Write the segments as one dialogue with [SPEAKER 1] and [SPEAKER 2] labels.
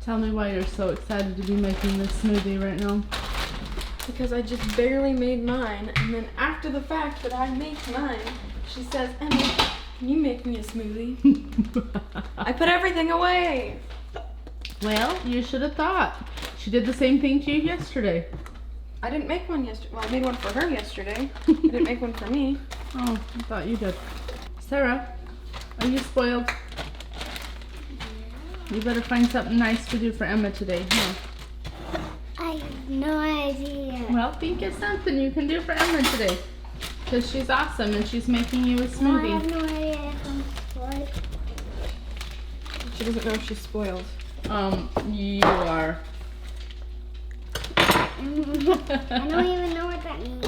[SPEAKER 1] Tell me why you're so excited to be making this smoothie right now.
[SPEAKER 2] Because I just barely made mine, and then after the fact that I make mine, she says, Emma, can you make me a smoothie? I put everything away.
[SPEAKER 1] Well, you should have thought. She did the same thing to you yesterday.
[SPEAKER 2] I didn't make one yesterday. Well, I made one for her yesterday. I didn't make one for me.
[SPEAKER 1] Oh, I thought you did. Sarah, are you spoiled? You better find something nice to do for Emma today, huh?
[SPEAKER 3] I have no idea.
[SPEAKER 1] Well, think of something you can do for Emma today. Because she's awesome and she's making you a smoothie.
[SPEAKER 3] No, I have no idea if I'm spoiled.
[SPEAKER 2] She doesn't know if she's spoiled.
[SPEAKER 1] You are.
[SPEAKER 3] I don't even know what that means.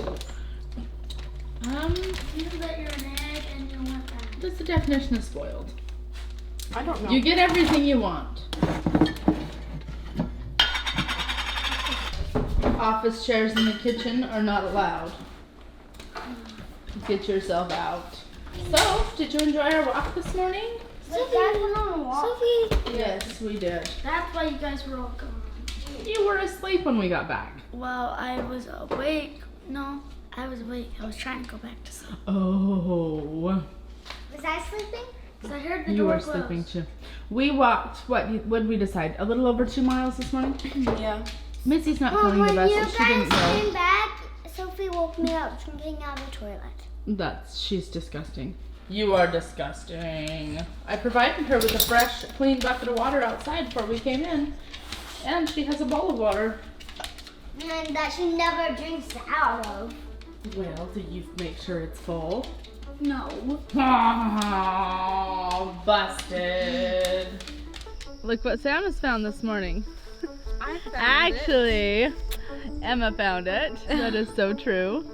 [SPEAKER 4] You that you're an egg and you want that.
[SPEAKER 1] What's the definition of spoiled?
[SPEAKER 2] I don't know.
[SPEAKER 1] You get everything you want. Office chairs in the kitchen are not allowed. Get yourself out. So, did you enjoy our walk this morning?
[SPEAKER 3] Sophie went on a walk. Sophie.
[SPEAKER 1] Yes, we did.
[SPEAKER 4] That's why you guys were all gone.
[SPEAKER 1] You were asleep when we got back.
[SPEAKER 4] Well, I was awake. No, I was awake. I was trying to go back to sleep.
[SPEAKER 1] Oh.
[SPEAKER 3] Was I sleeping?
[SPEAKER 4] So I heard the
[SPEAKER 1] You
[SPEAKER 4] door
[SPEAKER 1] were
[SPEAKER 4] close.
[SPEAKER 1] sleeping too. We walked, what did we decide? A little over 2 miles this morning?
[SPEAKER 2] Yeah.
[SPEAKER 1] Missy's not
[SPEAKER 3] Well,
[SPEAKER 1] feeling the
[SPEAKER 3] when you
[SPEAKER 1] best, so she didn't
[SPEAKER 3] guys
[SPEAKER 1] go.
[SPEAKER 3] came back, Sophie woke me up drinking out of the toilet.
[SPEAKER 1] She's disgusting. You are disgusting. I provided her with a fresh, clean bucket of water outside before we came in. And she has a bowl of water.
[SPEAKER 3] And that she never drinks out of.
[SPEAKER 1] Well, do you make sure it's full?
[SPEAKER 4] No.
[SPEAKER 1] Oh, busted. Look what Sam has found this morning.
[SPEAKER 2] I found
[SPEAKER 1] Actually, Emma found it. That is so true.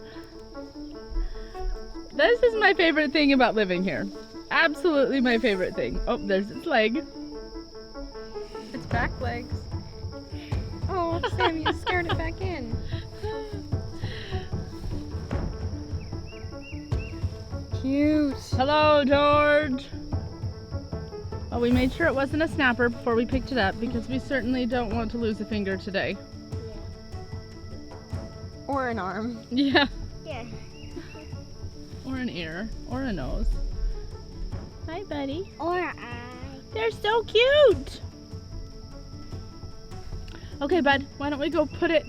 [SPEAKER 1] This is my favorite thing about living here. Absolutely my favorite thing. Oh, there's its leg.
[SPEAKER 2] It's back legs. Oh, Sam, you scared it back in. Cute.
[SPEAKER 1] Hello, George. Well, we made sure it wasn't a snapper before we picked it up because we certainly don't want to lose a finger today.
[SPEAKER 2] Or an arm.
[SPEAKER 1] Yeah.
[SPEAKER 3] Yeah.
[SPEAKER 1] Or an ear. Or a nose. Hi, buddy.
[SPEAKER 3] Or I.
[SPEAKER 1] They're so cute. Okay, bud, why don't we go put it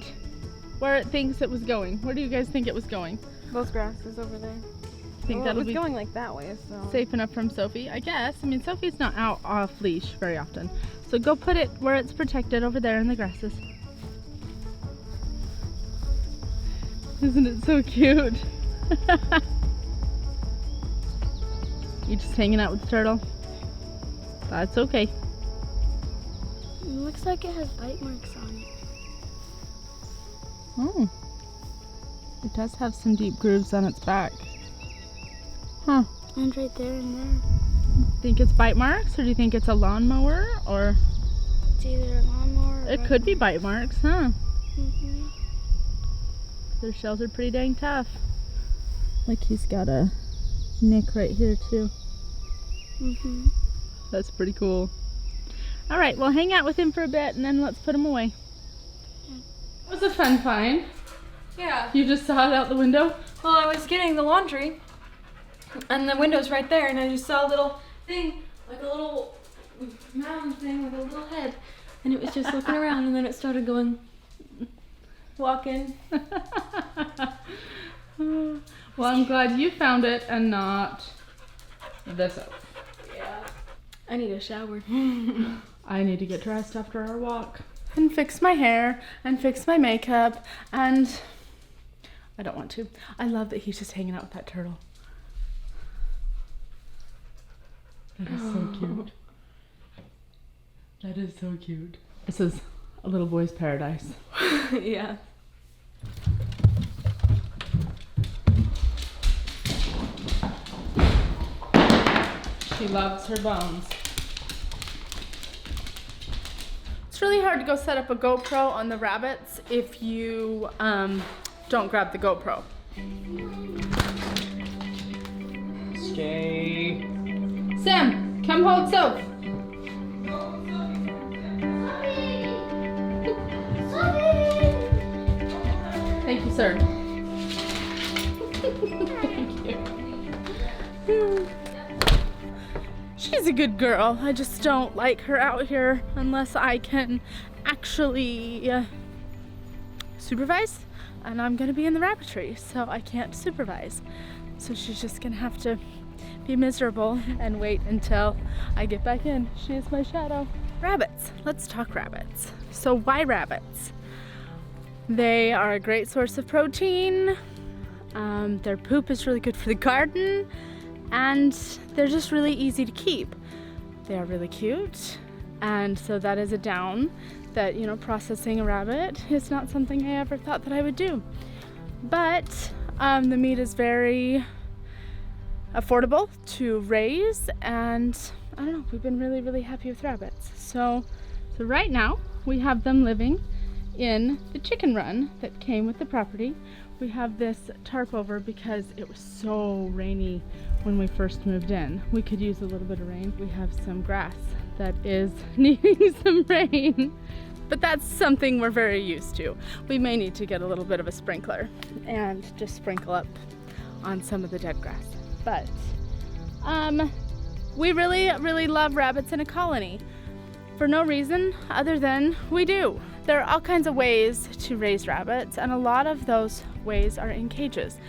[SPEAKER 1] where it thinks it was going? Where do you guys think it was going?
[SPEAKER 2] Those grasses over there.
[SPEAKER 1] Think
[SPEAKER 2] Well,
[SPEAKER 1] that'll
[SPEAKER 2] it was
[SPEAKER 1] be
[SPEAKER 2] going like that way, so.
[SPEAKER 1] safe enough from Sophie? I guess. I mean, Sophie's not out off leash very often. So go put it where it's protected over there in the grasses. Isn't it so cute? You just hanging out with the turtle? That's okay.
[SPEAKER 4] It looks like it has bite marks on it.
[SPEAKER 1] Oh. It does have some deep grooves on its back. Huh.
[SPEAKER 4] And right there and there.
[SPEAKER 1] Think it's bite marks, or do you think it's a lawnmower, or
[SPEAKER 4] It's either a lawnmower or
[SPEAKER 1] it could be bite marks, huh?
[SPEAKER 4] Mm-hmm.
[SPEAKER 1] Their shells are pretty dang tough. Like he's got a nick right here too.
[SPEAKER 4] Mm-hmm.
[SPEAKER 1] That's pretty cool. All right, well, hang out with him for a bit and then let's put him away. It was a fun find.
[SPEAKER 2] Yeah.
[SPEAKER 1] You just saw it out the window?
[SPEAKER 2] Well, I was getting the laundry, and the window's right there, and I just saw a little thing, like a little mound thing with a little head, and it was just looking around, and then it started going, walking.
[SPEAKER 1] Well, I'm glad you found it and not this oak.
[SPEAKER 2] Yeah. I need a shower.
[SPEAKER 1] I need to get dressed after our walk and fix my hair and fix my makeup, and I don't want to. I love that he's just hanging out with that turtle. That is so cute. That is so cute. This is a little boy's paradise.
[SPEAKER 2] Yeah.
[SPEAKER 1] She loves her bones. It's really hard to go set up a GoPro on the rabbits if you don't grab the GoPro. Stay. Sam, come hold Soph. sir. Thank you. She's a good girl. I just don't like her out here unless I can actually supervise. And I'm gonna be in the rabbitry, so I can't supervise. So she's just gonna have to be miserable and wait until I get back in. She is my shadow. Rabbits. Let's talk rabbits. So why rabbits? They are a great source of protein. Their poop is really good for the garden, and they're just really easy to keep. They are really cute, and so that is a down that, you know, processing a rabbit is not something I ever thought that I would do. But the meat is very affordable to raise, and I don't know, we've been really, really happy with rabbits. So right now we have them living in the chicken run that came with the property. We have this tarp over because it was so rainy when we first moved in. We could use a little bit of rain. We have some grass that is needing some rain, but that's something we're very used to. We may need to get a little bit of a sprinkler and just sprinkle up on some of the dead grass. But we really, really love rabbits in a colony for no reason other than we do. There are all kinds of ways to raise rabbits, and a lot of those ways are in cages.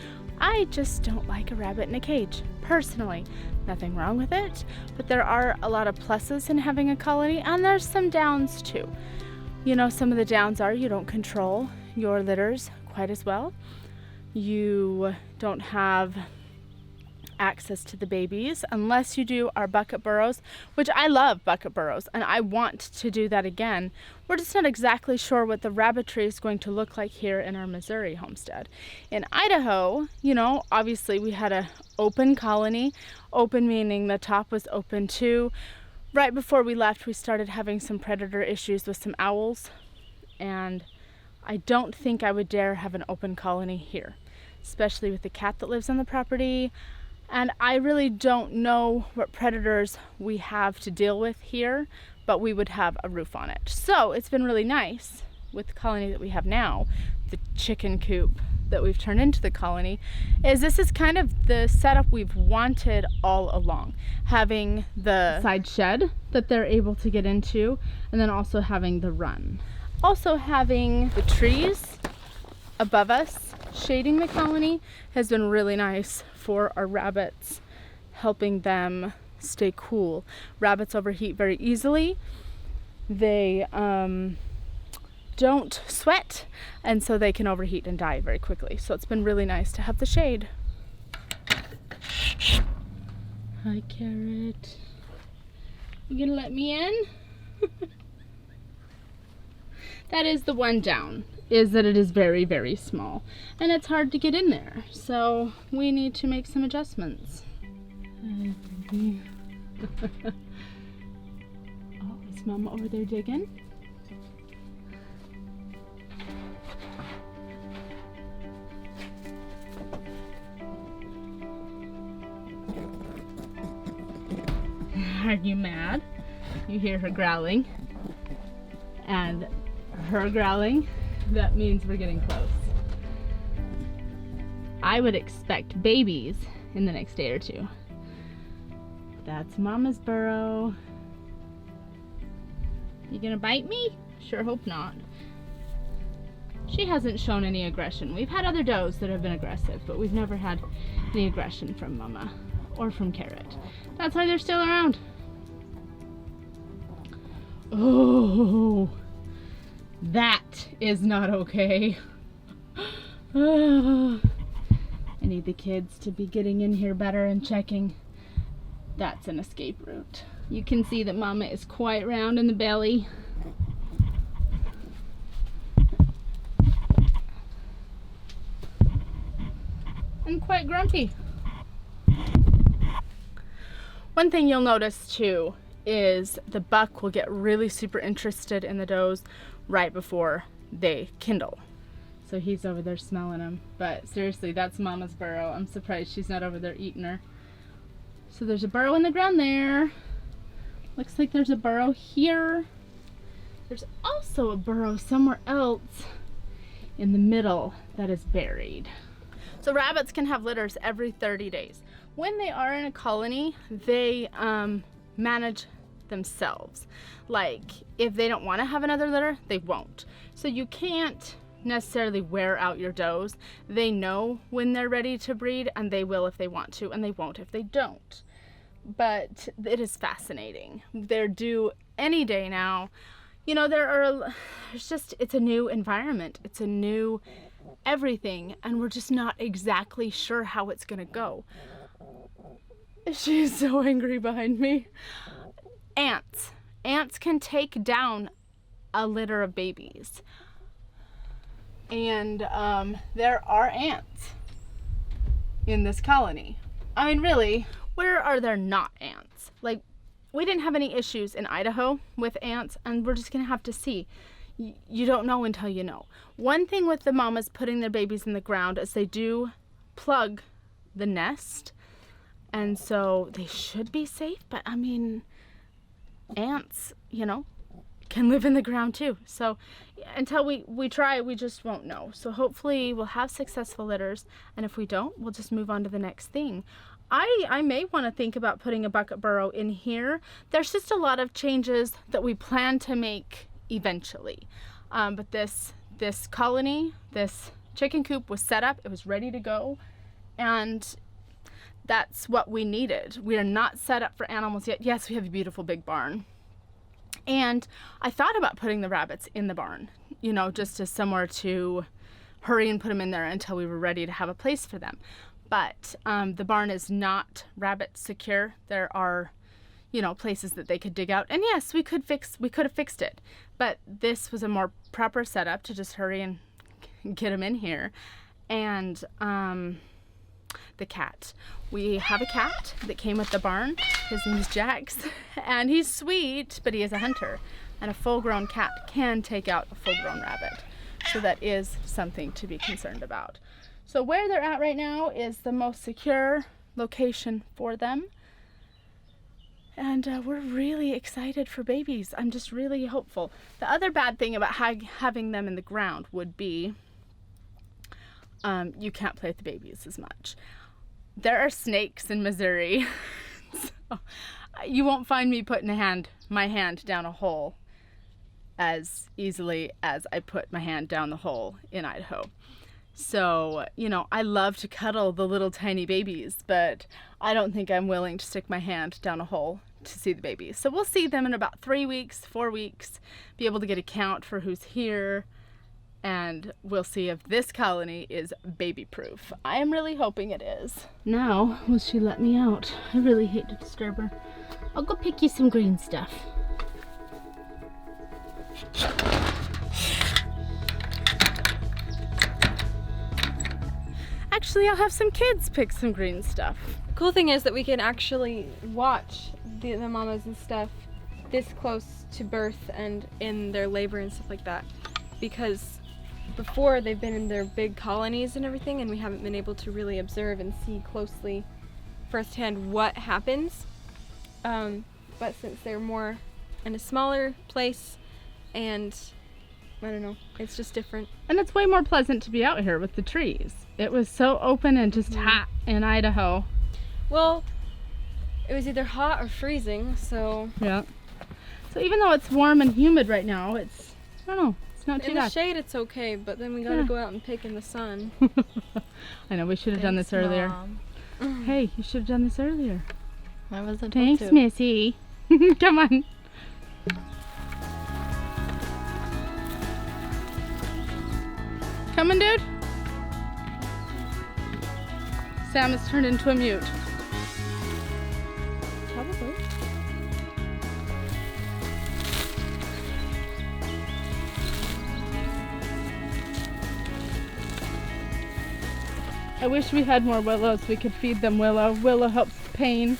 [SPEAKER 1] I just don't like a rabbit in a cage, personally. Nothing wrong with it, but there are a lot of pluses in having a colony, and there's some downs too. You know, some of the downs are you don't control your litters quite as well. You don't have access to the babies unless you do our bucket burrows, which I love bucket burrows and I want to do that again. We're just not exactly sure what the rabbitry is going to look like here in our Missouri homestead. In Idaho, you know, obviously we had an open colony, open meaning the top was open too. Right before we left, we started having some predator issues with some owls, and I don't think I would dare have an open colony here, especially with the cat that lives on the property. And I really don't know what predators we have to deal with here, but we would have a roof on it. So it's been really nice with the colony that we have now, the chicken coop that we've turned into the colony, is this is kind of the setup we've wanted all along. Having the side shed that they're able to get into, and then also having the run. Also having the trees above us shading the colony has been really nice for our rabbits, helping them stay cool. Rabbits overheat very easily. They don't sweat, and so they can overheat and die very quickly. So it's been really nice to have the shade. Hi, Carrot. You gonna let me in? That is the one down, is that it is very, very small and it's hard to get in there. So we need to make some adjustments. Hi, baby. Oh, is Mama over there digging? Are you mad? You hear her growling, and her growling, that means we're getting close. I would expect babies in the next day or two. That's Mama's burrow. You gonna bite me? Sure hope not. She hasn't shown any aggression. We've had other does that have been aggressive, but we've never had any aggression from Mama or from Carrot. That's why they're still around. Oh, that is not okay. I need the kids to be getting in here better and checking. That's an escape route. You can see that Mama is quite round in the belly. And quite grumpy. One thing you'll notice too is the buck will get really super interested in the does right before they kindle. So he's over there smelling them. But seriously, that's Mama's burrow. I'm surprised she's not over there eating her. So there's a burrow in the ground there. Looks like there's a burrow here. There's also a burrow somewhere else in the middle that is buried. So rabbits can have litters every 30 days. When they are in a colony, they manage themselves. Like if they don't want to have another litter, they won't. So you can't necessarily wear out your does. They know when they're ready to breed, and they will if they want to, and they won't if they don't. But it is fascinating. They're due any day now. You know, it's a new environment. It's a new everything, and we're just not exactly sure how it's gonna go. She's so angry behind me. Ants can take down a litter of babies, and there are ants in this colony. I mean, really, where are there not ants? Like, we didn't have any issues in Idaho with ants, and we're just gonna have to see. You don't know until you know. One thing with the mamas putting their babies in the ground is they do plug the nest, and so they should be safe, but I mean, ants, you know, can live in the ground too. So until we try, we just won't know. So hopefully we'll have successful litters, and if we don't, we'll just move on to the next thing. I may want to think about putting a bucket burrow in here. There's just a lot of changes that we plan to make eventually. But this colony, this chicken coop was set up, it was ready to go, and that's what we needed. We are not set up for animals yet. Yes, we have a beautiful big barn. And I thought about putting the rabbits in the barn, you know, just as somewhere to hurry and put them in there until we were ready to have a place for them. But the barn is not rabbit secure. There are, you know, places that they could dig out. And yes, we could have fixed it. But this was a more proper setup to just hurry and get them in here. And the cat. We have a cat that came with the barn. His name is Jax. And he's sweet, but he is a hunter. And a full-grown cat can take out a full-grown rabbit. So that is something to be concerned about. So where they're at right now is the most secure location for them. And we're really excited for babies. I'm just really hopeful. The other bad thing about having them in the ground would be you can't play with the babies as much. There are snakes in Missouri. So you won't find me putting my hand down a hole as easily as I put my hand down the hole in Idaho. So, you know, I love to cuddle the little tiny babies, but I don't think I'm willing to stick my hand down a hole to see the babies. So we'll see them in about 3 weeks, 4 weeks, be able to get a count for who's here, and we'll see if this colony is baby-proof. I am really hoping it is. Now, will she let me out? I really hate to disturb her. I'll go pick you some green stuff. Actually, I'll have some kids pick some green stuff.
[SPEAKER 2] The cool thing is that we can actually watch the mamas and stuff this close to birth and in their labor and stuff like that, because before they've been in their big colonies and everything, and we haven't been able to really observe and see closely firsthand what happens. But since they're more in a smaller place, and I don't know, it's just different.
[SPEAKER 1] And it's way more pleasant to be out here with the trees. It was so open and just hot in Idaho.
[SPEAKER 2] Well, it was either hot or freezing, so...
[SPEAKER 1] Yeah. So even though it's warm and humid right now, it's, I don't know, it's not too
[SPEAKER 2] in
[SPEAKER 1] bad.
[SPEAKER 2] the shade it's okay, but then we gotta go out and pick in the sun.
[SPEAKER 1] I know, we should have done this earlier.
[SPEAKER 2] Mom.
[SPEAKER 1] Hey, you should have done this earlier.
[SPEAKER 2] I wasn't
[SPEAKER 1] Thanks,
[SPEAKER 2] told to.
[SPEAKER 1] Missy. Come on. Coming, dude? Sam has turned into a mute. Probably. I wish we had more willows. We could feed them willow. Willow helps with pain,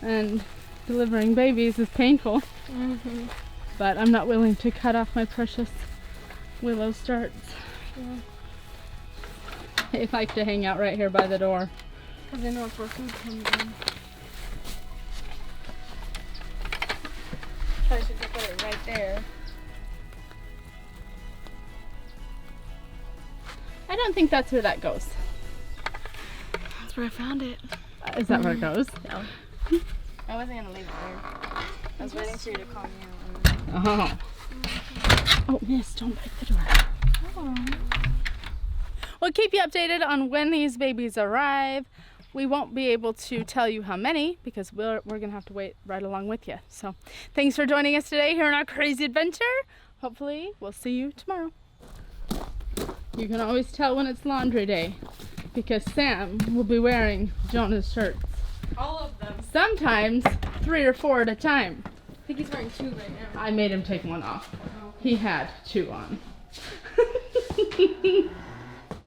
[SPEAKER 1] and delivering babies is painful.
[SPEAKER 2] Mm-hmm.
[SPEAKER 1] But I'm not willing to cut off my precious willow starts.
[SPEAKER 2] Yeah.
[SPEAKER 1] They like to hang out right here by the door.
[SPEAKER 2] Because they know if our food comes in. Probably should put it right there.
[SPEAKER 1] don't think that's where that goes.
[SPEAKER 2] That's where I found it.
[SPEAKER 1] Is that where it goes?
[SPEAKER 2] No. I wasn't gonna leave it there. I was waiting for you to call me out.
[SPEAKER 1] Oh. Oh, miss, don't break the door.
[SPEAKER 2] Oh.
[SPEAKER 1] We'll keep you updated on when these babies arrive. We won't be able to tell you how many because we're gonna have to wait right along with you. So thanks for joining us today here on our crazy adventure. Hopefully we'll see you tomorrow. You can always tell when it's laundry day because Sam will be wearing Jonah's shirts.
[SPEAKER 2] All of them.
[SPEAKER 1] Sometimes 3 or 4 at a time.
[SPEAKER 2] I think he's wearing 2 right now.
[SPEAKER 1] I made him take one off. He had 2 on.